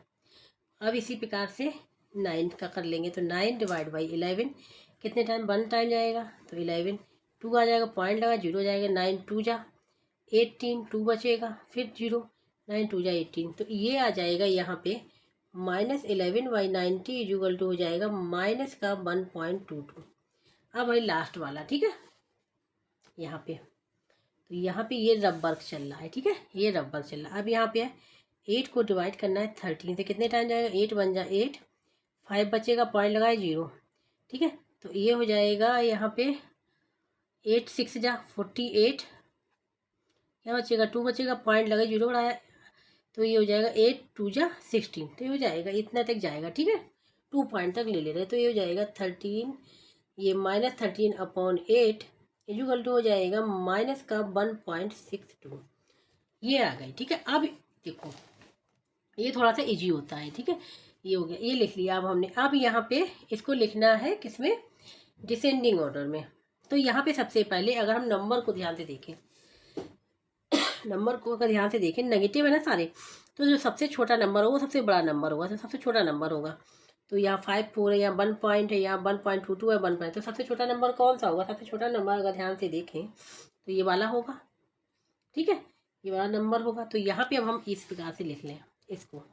अब इसी प्रकार से 9 का कर लेंगे, तो 9/11 कितने टाइम, 1 टाइम जाएगा, तो 11, 2 आ जाएगा, पॉइंट लगा 0 जाएगा, 9 2 जा 18, 2 बचेगा, फिर 0, 9 2 जा 18, तो ये आ जाएगा यहाँ पे -11/90 इक्वल टू हो जाएगा माइनस का 1.22। अब भाई लास्ट वाला, ठीक है, यहाँ पे, तो यहाँ पे ये रब वर्क चल रहा है, ठीक है, ये रब वर्क चल रहा है। अब यहाँ पे 8 को डिवाइड करना है 13 से, कितने टाइम जाएगा, 8 बन जा 8, 5 बचेगा, पॉइंट लगाए 0, ठीक है, तो ये हो जाएगा यहाँ पे 8 6 जा 48, क्या बचेगा 2 बचेगा, पॉइंट लगा 0 बढ़ाया, तो ये हो जाएगा 8 2 जा 16, तो ये हो जाएगा इतना तक जाएगा, ठीक है, 2 पॉइंट तक ले ले रहे, तो ये हो जाएगा 13, ये -13/8 इक्वल टू हो जाएगा माइनस का 1.62, ये आ गई, ठीक है। अब देखो ये थोड़ा सा इजी होता है, ठीक है, ये हो गया, ये लिख लिया। अब हमने अब यहाँ पे इसको लिखना है किसमें, डिसेंडिंग ऑर्डर में। तो यहाँ पे सबसे पहले अगर हम नंबर को ध्यान से देखें, नंबर को अगर ध्यान से देखें, नेगेटिव है ना सारे, तो जो सबसे छोटा नंबर होगा सबसे बड़ा नंबर होगा, तो सबसे छोटा नंबर होगा, तो यहाँ 5 4 है, यहाँ 1 पॉइंट है, यहाँ 1.22 है, 1 पॉइंट, तो सबसे छोटा नंबर कौन सा होगा, सबसे छोटा नंबर अगर ध्यान से देखें तो ये वाला होगा, ठीक है, ये वाला नंबर होगा। तो यहाँ पे अब हम इस प्रकार से लिख लें इसको,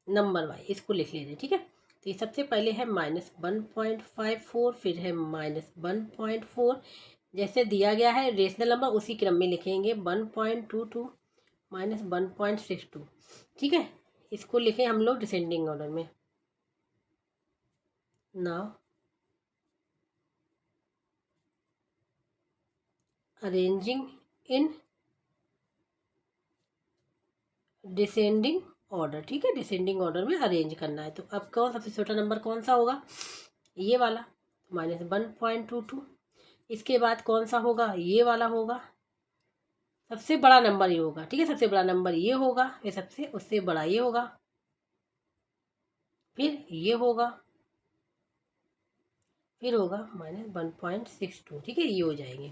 नंबर वाइज इसको लिख ले रहे हैं, ठीक है। तो ये सबसे पहले है -1.54, फिर है -1.4, जैसे दिया गया है रेशनल नंबर उसी क्रम में लिखेंगे, 1.22 -1.62, ठीक है, इसको लिखें हम लोग डिसेंडिंग ऑर्डर में। Now arranging in descending order, ठीक है, डिसेंडिंग ऑर्डर में अरेंज करना है। तो अब कौन सबसे छोटा नंबर कौन सा होगा, ये वाला, -1.22, इसके बाद कौन सा होगा, ये वाला होगा, सबसे बड़ा नंबर ये होगा, ठीक है, सबसे बड़ा नंबर ये होगा, ये सबसे उससे बड़ा ये होगा, फिर ये होगा, फिर होगा -1.62, ठीक है, ये हो जाएंगे।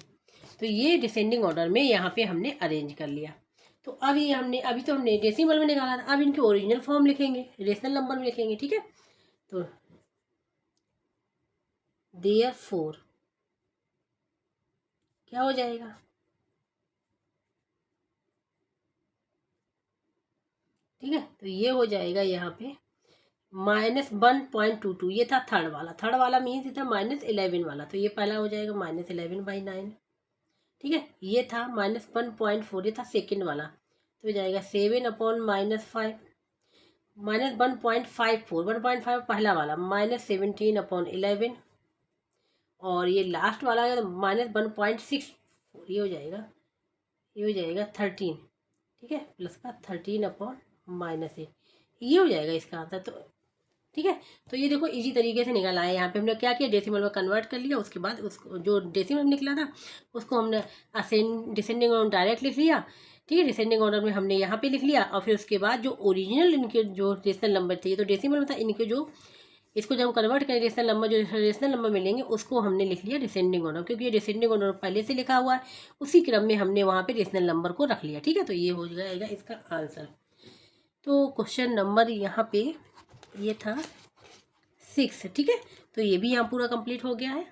तो ये डिसेंडिंग ऑर्डर में यहाँ पे हमने अरेंज कर लिया। तो अब ये हमने अभी तो हमने डेसिमल में निकाला था, अब इनके ओरिजिनल फॉर्म लिखेंगे, रेशनल नंबर में लिखेंगे, ठीक है। तो देयरफॉर क्या हो जाएगा, ठीक है, तो ये हो जाएगा यहाँ पे -1.22, ये था थर्ड वाला मीन्स ये था -11 वाला, तो ये पहला हो जाएगा -11/9, ठीक है, ये था -1.4, ये था सेकंड वाला, तो हो जाएगा 7/-5, -1.54, 1.5 पहला वाला, -17/11, और ये लास्ट वाला है तो -1.64, ये हो जाएगा 13, ठीक है, प्लस का 13/-8, ये हो जाएगा इसका आंसर। तो ठीक है, तो ये देखो इजी तरीके से निकल आया। यहाँ पे हमने क्या किया, डेसिमल में कन्वर्ट कर लिया, उसके बाद उसको जो डेसिमल निकला था उसको हमने डिसेंडिंग ऑर्डर डायरेक्ट लिख लिया, ठीक है, डिसेंडिंग ऑर्डर में हमने यहाँ पे लिख लिया, और फिर उसके बाद जो ओरिजिनल इनके जो रेशनल नंबर थे, ये तो डेसिमल में था, इनके जो इसको जब हम कन्वर्ट करें रेशनल नंबर, जो रेशनल नंबर मिलेंगे उसको हमने लिख लिया डिसेंडिंग ऑर्डर, क्योंकि ये डिसेंडिंग ऑर्डर पहले से लिखा हुआ है, उसी क्रम में हमने वहाँ पे रेशनल नंबर को रख लिया, ठीक है। तो ये हो जाएगा इसका आंसर। तो क्वेश्चन नंबर यहाँ पे ये था 6, ठीक है, तो ये भी यहाँ पूरा कंप्लीट हो गया है।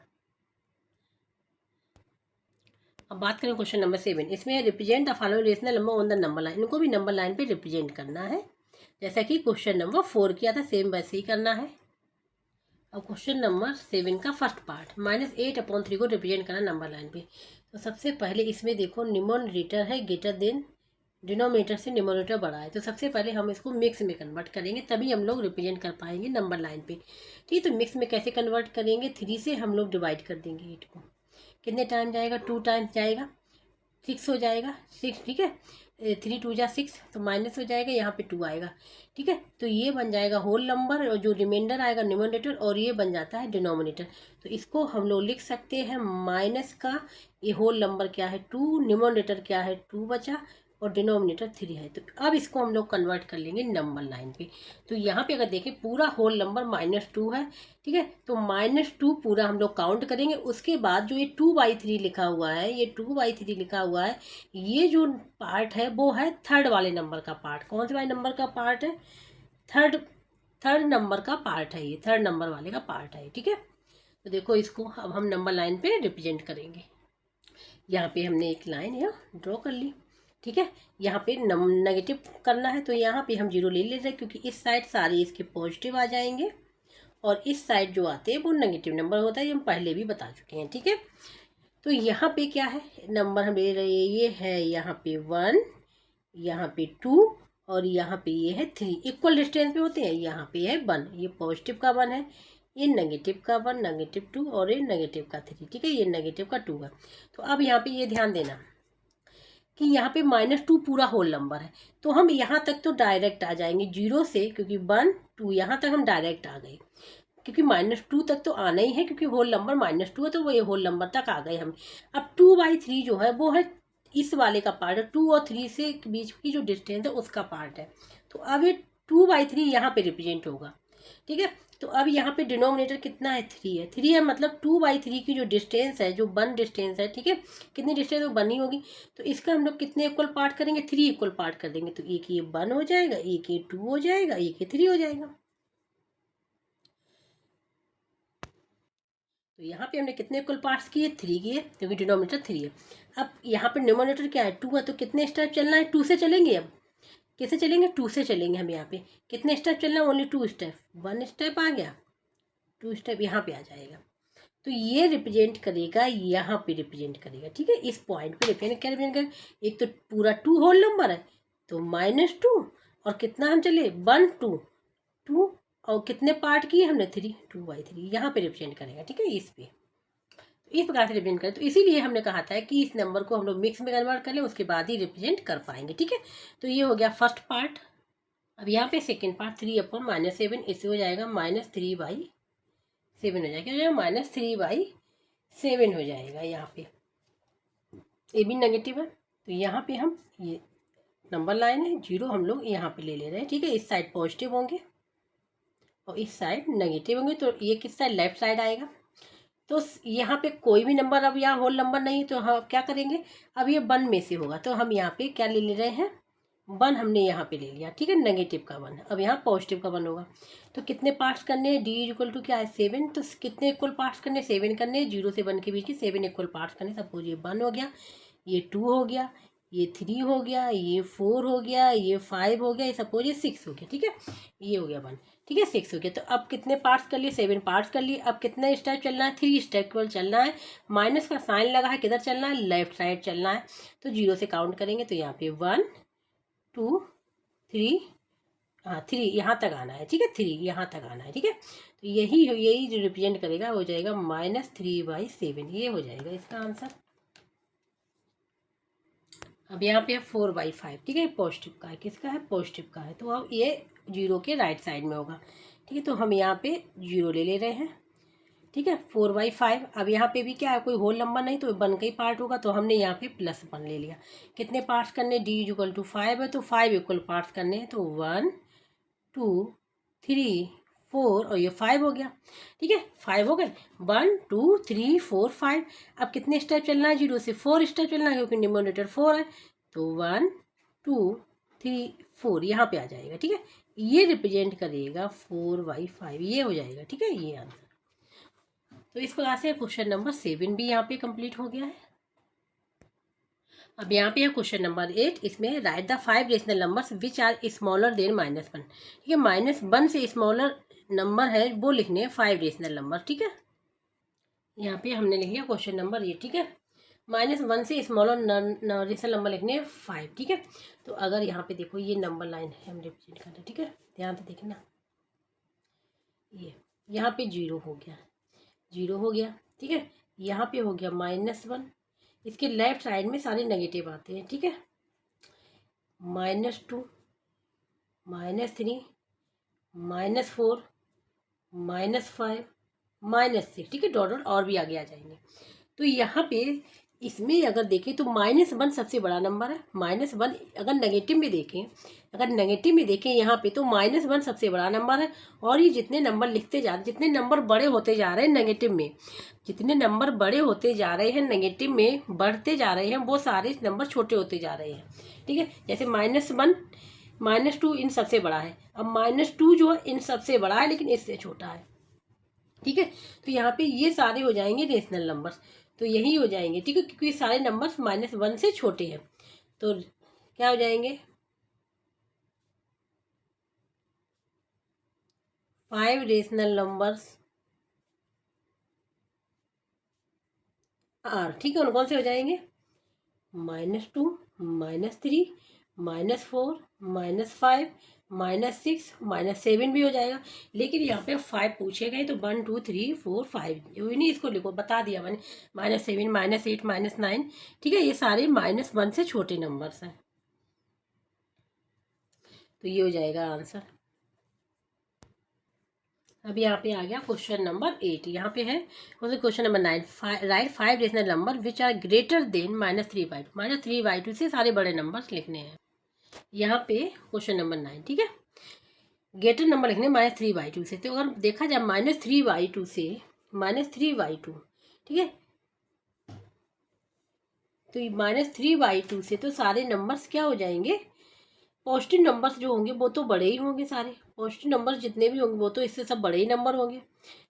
अब बात करें क्वेश्चन नंबर 7, इसमें represent the following rational number on the number line, इनको भी नंबर लाइन पे रिप्रेजेंट करना है, जैसा कि क्वेश्चन नंबर 4 किया था, सेम वैसे ही करना है। अब क्वेश्चन नंबर 7 का फर्स्ट पार्ट, -8/3 को रिप्रेजेंट करना नंबर लाइन पे। तो सबसे पहले इसमें देखो न्यूमरेटर है ग्रेटर देन डिनोमिनेटर से न्यूमरेटर बड़ा है, तो सबसे पहले हम इसको मिक्स में कन्वर्ट करेंगे, तभी हम लोग रिप्रेजेंट कर पाएंगे नंबर लाइन पे, ठीक है। तो मिक्स में कैसे कन्वर्ट करेंगे, 3 से हम लोग डिवाइड कर देंगे 8 को, कितने टाइम जाएगा, 2 टाइम्स जाएगा, 6 हो जाएगा, 6, ठीक है, 3 2 जा 6, तो माइनस हो जाएगा, यहाँ पे 2 आएगा, ठीक है। तो ये बन जाएगा होल नंबर, और जो रिमाइंडर आएगा न्यूमरेटर, और ये बन जाता है डिनोमिनेटर। तो इसको हम लोग लिख सकते हैं माइनस का, ये होल नंबर क्या है 2, न्यूमरेटर क्या है 2 बचा, और डिनोमिनेटर 3 है। तो अब इसको हम लोग कन्वर्ट कर लेंगे नंबर लाइन पे। तो यहाँ पे अगर देखें पूरा होल नंबर -2 है, ठीक है, तो -2 पूरा हम लोग काउंट करेंगे, उसके बाद जो ये 2/3 लिखा हुआ है, ये 2/3 लिखा हुआ है, ये जो पार्ट है वो है थर्ड वाले नंबर का पार्ट। कौन से वाले नंबर का पार्ट है, थर्ड नंबर का पार्ट है, ये थर्ड नंबर वाले का पार्ट है, ठीक है। तो देखो इसको अब हम नंबर लाइन पे रिप्रेजेंट करेंगे। यहाँ पे हमने एक लाइन यहाँ ड्रॉ कर ली, ठीक है, यहाँ पे नेगेटिव करना है, तो यहाँ पे हम 0 ले रहे हैं, क्योंकि इस साइड सारे इसके पॉजिटिव आ जाएंगे, और इस साइड जो आते हैं वो नेगेटिव नंबर होता है, ये हम पहले भी बता चुके हैं, ठीक है। तो यहाँ पे क्या है नंबर हम ले रहे हैं, ये है यहाँ पे 1, यहाँ पे 2, और यहाँ पे ये है 3, इक्वल डिस्टेंस पे होते हैं, यहाँ पे है 1, ये पॉजिटिव का 1 है, ये नेगेटिव का 1, -2, और ये नेगेटिव का 3, ठीक है, ये नेगेटिव का 2 है। तो अब यहाँ पे ये ध्यान देना कि यहाँ पे -2 पूरा होल नंबर है, तो हम यहाँ तक तो डायरेक्ट आ जाएंगे 0 से, क्योंकि 1 2 यहाँ तक हम डायरेक्ट आ गए, क्योंकि -2 तक तो आना ही है, क्योंकि होल नंबर -2 है, तो वो ये होल नंबर तक आ गए हम। अब 2/3 जो है वो है इस वाले का पार्ट है, 2 और 3 से बीच की जो डिस्टेंस है उसका पार्ट है, तो अब ये 2/3 यहाँ पे रिप्रेजेंट होगा, ठीक है। तो अब यहाँ पे डिनोमिनेटर कितना है, 3 है, 3 है, मतलब 2/3 की जो डिस्टेंस है, जो 1 डिस्टेंस है, ठीक है, कितनी डिस्टेंस वो 1 ही होगी, तो इसका हम लोग कितने इक्वल पार्ट करेंगे, 3 इक्वल पार्ट कर देंगे, तो एक ये 1 हो जाएगा, एक ये 2 हो जाएगा, एक ये 3 हो जाएगा। तो यहाँ पे हमने कितने इक्वल पार्ट्स किए, 3 किए, क्योंकि डिनोमिनेटर 3 है। अब यहाँ पे न्यूमरेटर क्या है, 2 है, तो कितने स्टेप चलना है, 2 से चलेंगे। अब कैसे चलेंगे, 2 से चलेंगे हम, यहाँ पे कितने स्टेप चलना है, ओनली 2 स्टेप, 1 स्टेप आ गया, 2 स्टेप यहाँ पे आ जाएगा, तो ये रिप्रेजेंट करेगा, यहाँ पे रिप्रेजेंट करेगा, ठीक है, इस पॉइंट पे रिप्रेजेंट क्या रिप्रेजेंट करेगा, एक तो पूरा 2 होल नंबर है, तो -2, और कितना हम चले 1 2 2, और कितने पार्ट किए हमने 3, 2/3 यहाँ पे रिप्रेजेंट करेगा, ठीक है, इस पे इस प्रकार से रिप्रेजेंट करें। तो इसीलिए हमने कहा था कि इस नंबर को हम लोग मिक्स में कन्वर्ट कर लें, उसके बाद ही रिप्रेजेंट कर पाएंगे, ठीक है। तो ये हो गया फर्स्ट पार्ट। अब यहाँ पे सेकेंड पार्ट 3/-7, इससे हो जाएगा -3/7 हो जाएगा, क्या हो जाएगा -3/7 हो जाएगा। यहाँ पे ये भी नेगेटिव है, तो यहाँ पे हम ये नंबर लाइन है 0 हम लोग यहाँ पे ले रहे हैं, ठीक है, इस साइड पॉजिटिव होंगे और इस साइड नेगेटिव होंगे, तो ये किस साइड, लेफ्ट साइड आएगा। तो यहाँ पे कोई भी नंबर अब यहाँ होल नंबर नहीं, तो हम क्या करेंगे, अब ये 1 में से होगा, तो हम यहाँ पे क्या ले रहे हैं, 1 हमने यहाँ पे ले लिया, ठीक है, नेगेटिव का 1, अब यहाँ पॉजिटिव का 1 होगा। तो कितने पार्ट्स करने हैं, डी इक्वल टू क्या है 7, तो कितने इक्वल पार्ट्स करने, 7 करने, 0 से 1 के बीच के 7 इक्वल पार्ट्स करने। सपोज ये 1 हो गया, ये 2 हो गया, ये 3 हो गया, ये 4 हो गया, ये 5 हो गया, ये सपोज ये 6 हो गया, ठीक है, ये हो गया 1, ठीक है, 6 हो गया। तो अब कितने पार्ट्स कर लिए, 7 पार्ट्स कर लिए। अब कितने स्टेप चलना है, 3 स्टेप केवल चलना है, माइनस का साइन लगा है, किधर चलना है, लेफ्ट साइड चलना है, तो 0 से काउंट करेंगे, तो यहाँ पे 1 2 3 हाँ 3 यहाँ तक आना है, ठीक है, 3 यहाँ तक आना है, ठीक है। तो यही जो रिप्रेजेंट करेगा हो जाएगा -3/7, ये हो जाएगा इसका आंसर। अब यहाँ पे है 4/5, ठीक है, पॉजिटिव का है, किसका है, पॉजिटिव का है, तो अब ये 0 के राइट साइड में होगा, ठीक है। तो हम यहाँ पे 0 ले रहे हैं, ठीक है, 4/5। अब यहाँ पे भी क्या है, कोई होल नंबर नहीं, तो 1 का ही पार्ट होगा, तो हमने यहाँ पे +1 ले लिया। कितने पार्ट्स करने, d = 5 है, तो 5 इक्वल पार्ट्स करने हैं, तो 1 2 3 4 और ये 5 हो गया, ठीक है, 5 हो गए, 1 2 3 4 5। अब कितने स्टेप चलना है, 0 से 4 स्टेप चलना है, क्योंकि न्यूमरेटर 4 है, तो 1 2 3 4 यहाँ पे आ जाएगा, ठीक है। ये रिप्रेजेंट करेगा 4/5, ये हो जाएगा, ठीक है, ये आंसर। तो इस प्रकार से क्वेश्चन नंबर 7 भी यहाँ पे कंप्लीट हो गया है। अब यहाँ पे है क्वेश्चन नंबर 8, इसमें write the 5 rational numbers which are smaller than -1, ठीक है, -1 से स्मॉलर नंबर है वो लिखने हैं 5 रेशनल नंबर, ठीक है। यहाँ पे हमने लिख लिया क्वेश्चन नंबर 8, ठीक है, -1 से स्मॉलर रेशनल नंबर लिखने हैं 5, ठीक है। तो अगर यहाँ पे देखो ये नंबर लाइन है, हम रिप्रेजेंट कर रहे हैं, ठीक है, ध्यान से देखना, ये यहाँ पे 0 हो गया, 0 हो गया, ठीक है, यहाँ पे हो गया -1, इसके लेफ्ट साइड में सारे नेगेटिव आते हैं, ठीक है, -2 -3 -4 -5 -6, ठीक है, डॉट डॉट और भी आगे आ जाएंगे। तो यहाँ पे इसमें अगर देखें तो -1 सबसे बड़ा नंबर है, -1 अगर नेगेटिव में देखें, यहाँ पे तो -1 सबसे बड़ा नंबर है। और ये जितने नंबर लिखते जा रहे, जितने नंबर बड़े होते जा रहे हैं नेगेटिव में, जितने नंबर बड़े होते जा रहे हैं नेगेटिव में बढ़ते जा रहे हैं, वो सारे नंबर छोटे होते जा रहे हैं, ठीक है। जैसे -1 -2 इन सबसे बड़ा है, अब -2 जो है इन सबसे बड़ा है लेकिन इससे छोटा है, ठीक है। तो यहाँ पे ये सारे हो जाएंगे रेशनल नंबर्स, तो यही हो जाएंगे, ठीक है, क्योंकि सारे नंबर्स -1 से छोटे हैं, तो क्या हो जाएंगे, 5 रेशनल नंबर्स आर, ठीक है, कौन से हो जाएंगे, -2 -3 -4 -5 -6 -7 भी हो जाएगा। लेकिन यहाँ पे 5 पूछे गए, तो 1 2 3 4 5 नहीं, इसको लिखो, बता दिया मैंने, -7 -8 -9, ठीक है, ये सारे -1 से छोटे नंबर्स हैं, तो ये हो जाएगा आंसर। अब यहाँ पे आ गया क्वेश्चन नंबर 8, यहाँ पे है question number 9, write 5 rational number which are greater than -3/2, -3/2 से सारे बड़े नंबर्स लिखने हैं। यहाँ पे क्वेश्चन नंबर 9, ठीक है, ग्रेटर नंबर लिखने -3/2 से, तो अगर देखा जाए -3/2 से -3/2, ठीक है, तो -3/2 से तो सारे नंबर्स क्या हो जाएंगे, पॉजिटिव नंबर्स जो होंगे वो तो बड़े ही होंगे, सारे पॉजिटिव नंबर्स जितने भी होंगे वो तो इससे सब बड़े ही नंबर होंगे,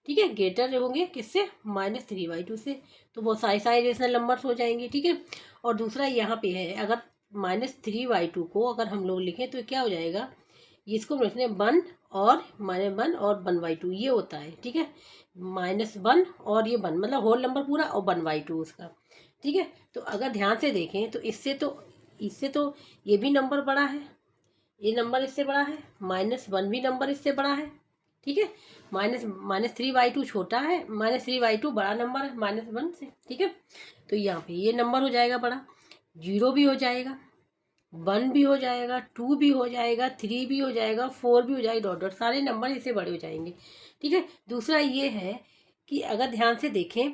ठीक है, ग्रेटर होंगे किससे, -3/2 से, तो वो सारे रेशनल नंबर्स हो जाएंगे, ठीक है। और दूसरा यहाँ पे है, अगर -3/2 को अगर हम लोग लिखें तो क्या हो जाएगा, इसको लिखने 1 और -1 और 1/2 ये होता है, ठीक है, -1 और ये 1 मतलब होल नंबर पूरा और 1/2 उसका, ठीक है। तो अगर ध्यान से देखें तो इससे तो ये भी नंबर बड़ा है, ये नंबर इससे बड़ा है, -1 भी नंबर इससे बड़ा है, ठीक है, -3/2 छोटा है, -3/2 बड़ा नंबर है -1 से, ठीक है। तो यहाँ पे ये नंबर हो जाएगा बड़ा, 0 भी हो जाएगा, 1 भी हो जाएगा, 2 भी हो जाएगा, 3 भी हो जाएगा, 4 भी हो जाएगा, डॉट डॉट सारे नंबर इससे बड़े हो जाएंगे, ठीक है। दूसरा ये है कि अगर ध्यान से देखें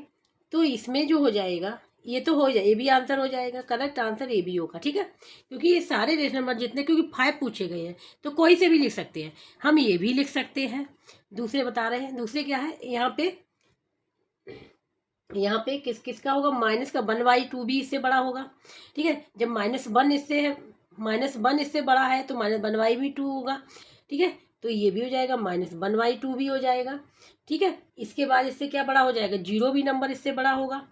तो इसमें जो हो जाएगा ये तो हो जाए, ये भी आंसर हो जाएगा, करेक्ट आंसर ये भी होगा, ठीक है, क्योंकि ये सारे रेशनल नंबर जितने, क्योंकि 5 पूछे गए हैं तो कोई से भी लिख सकते हैं, हम ये भी लिख सकते हैं, दूसरे बता रहे हैं, दूसरे क्या है, यहाँ पे किसका होगा, माइनस का 1/2 भी इससे बड़ा होगा, ठीक है, जब -1 इससे है, -1 इससे बड़ा है तो -1/2 होगा, ठीक है, तो ये भी हो जाएगा, -1/2 भी हो जाएगा, ठीक है। इसके बाद इससे क्या बड़ा हो जाएगा, 0 भी नंबर इससे बड़ा होगा,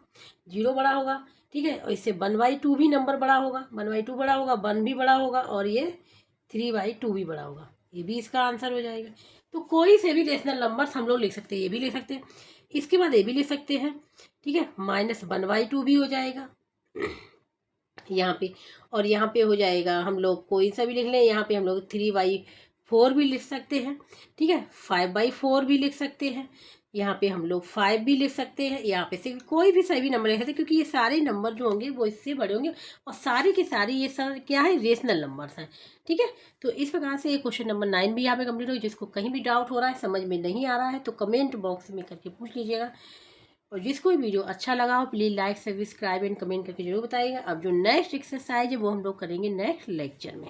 0 बड़ा होगा, ठीक है, और इससे 1/2 भी नंबर बड़ा होगा, 1/2 बड़ा होगा, 1 भी बड़ा होगा, और ये 3/2 भी बड़ा होगा, ये भी इसका आंसर हो जाएगा। तो कोई से भी रेशनल नंबर्स हम लोग लिख सकते हैं, ये भी लिख सकते हैं, इसके बाद ये भी लिख सकते हैं, ठीक है, -1/2 भी हो जाएगा यहाँ पे, और यहाँ पे हो जाएगा हम लोग कोई सा भी लिख लें, यहाँ पे हम लोग 3/4 4 भी लिख सकते हैं, ठीक है, 5/4 भी लिख सकते हैं, यहाँ पे हम लोग 5 भी लिख सकते हैं, यहाँ पे से कोई भी सही नंबर लिख सकते हैं, क्योंकि ये सारे नंबर जो होंगे वो इससे बड़े होंगे और सारे के सारे ये सब क्या है, रेशनल नंबर्स हैं, ठीक है। तो इस प्रकार से ये क्वेश्चन नंबर 9 भी यहाँ पे कंप्लीट हो। जिसको कहीं भी डाउट हो रहा है, समझ में नहीं आ रहा है, तो कमेंट बॉक्स में करके पूछ लीजिएगा। और जिसको भी वीडियो अच्छा लगा हो please like subscribe and comment करके जरूर बताइएगा। अब जो नेक्स्ट एक्सरसाइज है वो हम लोग करेंगे नेक्स्ट लेक्चर में।